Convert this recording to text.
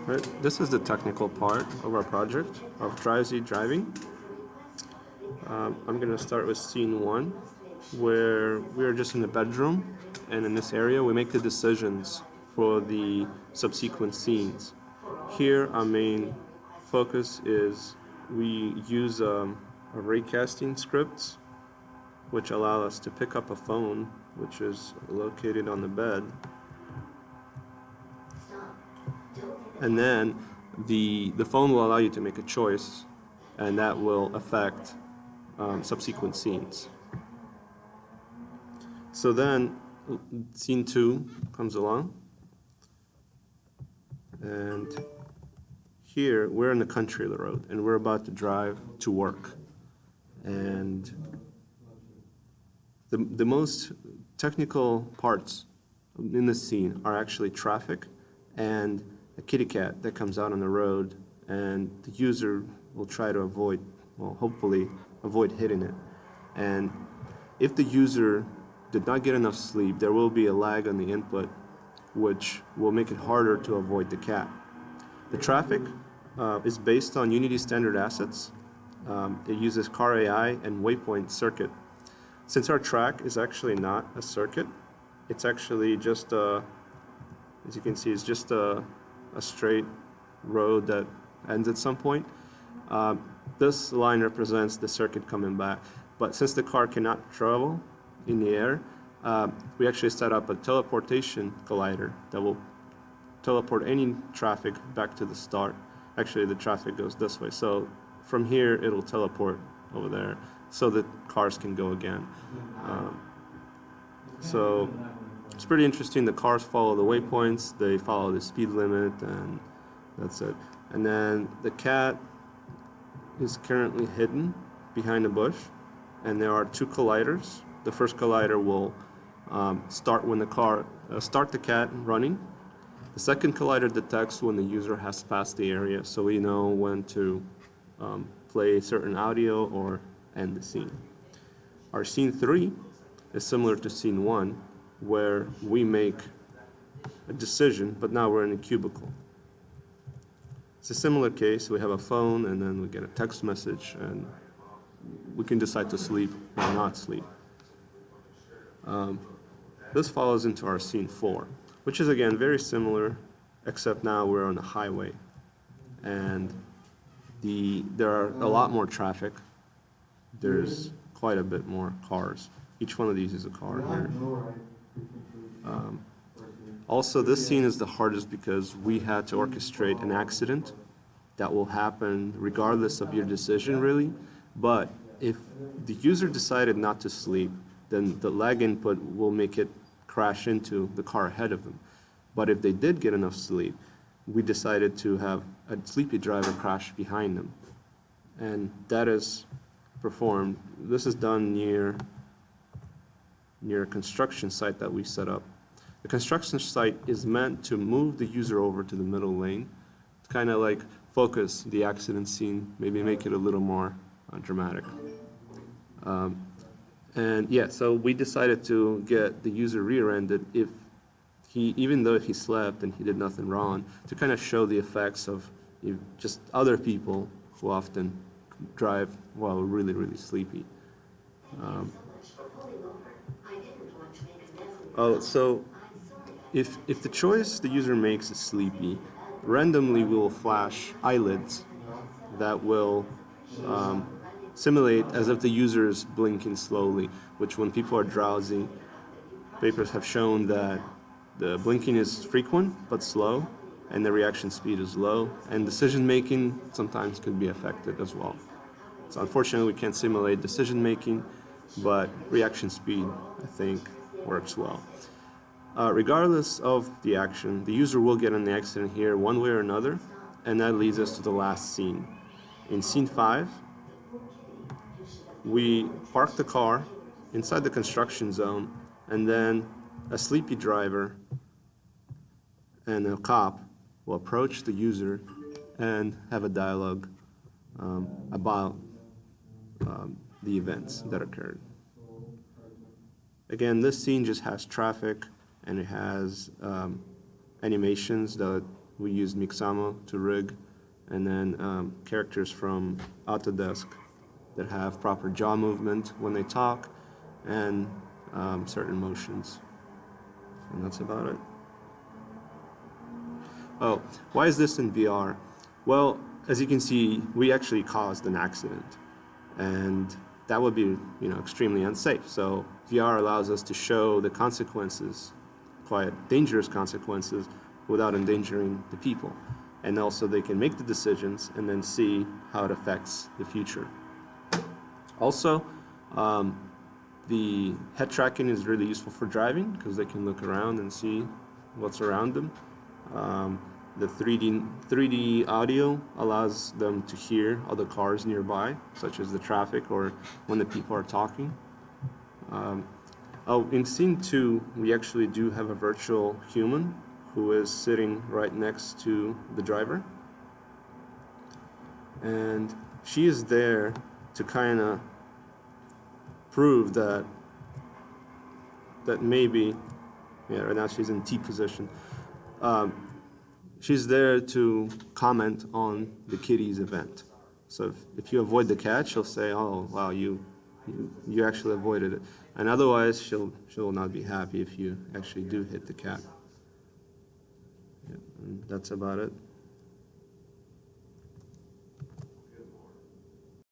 Right, this is the technical part of our project of Drowsy driving. I'm going to start with scene one, where we're just in the bedroom, and in this area we make the decisions for the subsequent scenes. Here, our main focus is we use a raycasting scripts, which allow us to pick up a phone, which is located on the bed, and then the phone will allow you to make a choice, and that will affect subsequent scenes. So then scene two comes along, and here we're in the country road and we're about to drive to work. And the most technical parts in this scene are actually traffic and a kitty cat that comes out on the road, and the user will try to avoid, well, hopefully avoid hitting it. And if the user did not get enough sleep, there will be a lag on the input, which will make it harder to avoid the cat. The traffic is based on Unity standard assets. It uses car AI and waypoint circuit. Since our track is actually not a circuit, it's actually just as you can see, it's just a straight road that ends at some point. This line represents the circuit coming back. But since the car cannot travel in the air, we actually set up a teleportation collider that will teleport any traffic back to the start. Actually, the traffic goes this way. So from here, it'll teleport over there so that cars can go again. So it's pretty interesting. The cars follow the waypoints, they follow the speed limit, and that's it. And then the cat is currently hidden behind a bush, and there are two colliders. The first collider will start when the car start the cat running. The second collider detects when the user has passed the area, so we know when to play certain audio or end the scene. Our scene 3 is similar to scene 1, where we make a decision, but now we're in a cubicle. It's a similar case. We have a phone, and then we get a text message, and we can decide to sleep or not sleep. This follows into our scene 4, which is again very similar, except now we're on a highway, and there are a lot more traffic. There's quite a bit more cars. Each one of these is a car here. Also, this scene is the hardest because we had to orchestrate an accident that will happen regardless of your decision, really. But if the user decided not to sleep, then the lag input will make it crash into the car ahead of them. But if they did get enough sleep, we decided to have a sleepy driver crash behind them. And that is performed. This is done near a construction site that we set up. The construction site is meant to move the user over to the middle lane, to kind of like focus the accident scene, maybe make it a little more dramatic. And yeah, so we decided to get the user rear-ended even though he slept and he did nothing wrong, to kind of show the effects of just other people who often drive while really, really sleepy. So if the choice the user makes is sleepy, randomly we will flash eyelids that will simulate as if the user is blinking slowly, which when people are drowsy, papers have shown that the blinking is frequent but slow, and the reaction speed is low, and decision making sometimes could be affected as well. So unfortunately we can't simulate decision making, but reaction speed, I think, works well. Regardless of the action, the user will get in the accident here one way or another, and that leads us to the last scene. In scene 5, we park the car inside the construction zone, and then a sleepy driver and a cop will approach the user and have a dialogue about the events that occurred. Again, this scene just has traffic, and it has animations that we used Mixamo to rig, and then characters from Autodesk that have proper jaw movement when they talk, and certain motions. And that's about it. Oh, why is this in VR? Well, as you can see, we actually caused an accident, and that would be, extremely unsafe. So VR allows us to show the consequences, quite dangerous consequences, without endangering the people. And also they can make the decisions and then see how it affects the future. Also, the head tracking is really useful for driving because they can look around and see what's around them. The 3D audio allows them to hear other cars nearby, such as the traffic or when the people are talking. In scene 2, we actually do have a virtual human who is sitting right next to the driver. And she is there to kind of prove that maybe, right now she's in T position. She's there to comment on the kitty's event. So if you avoid the cat, she'll say, "Oh, wow, you actually avoided it." And otherwise, she'll not be happy if you actually do hit the cat. Yeah, and that's about it.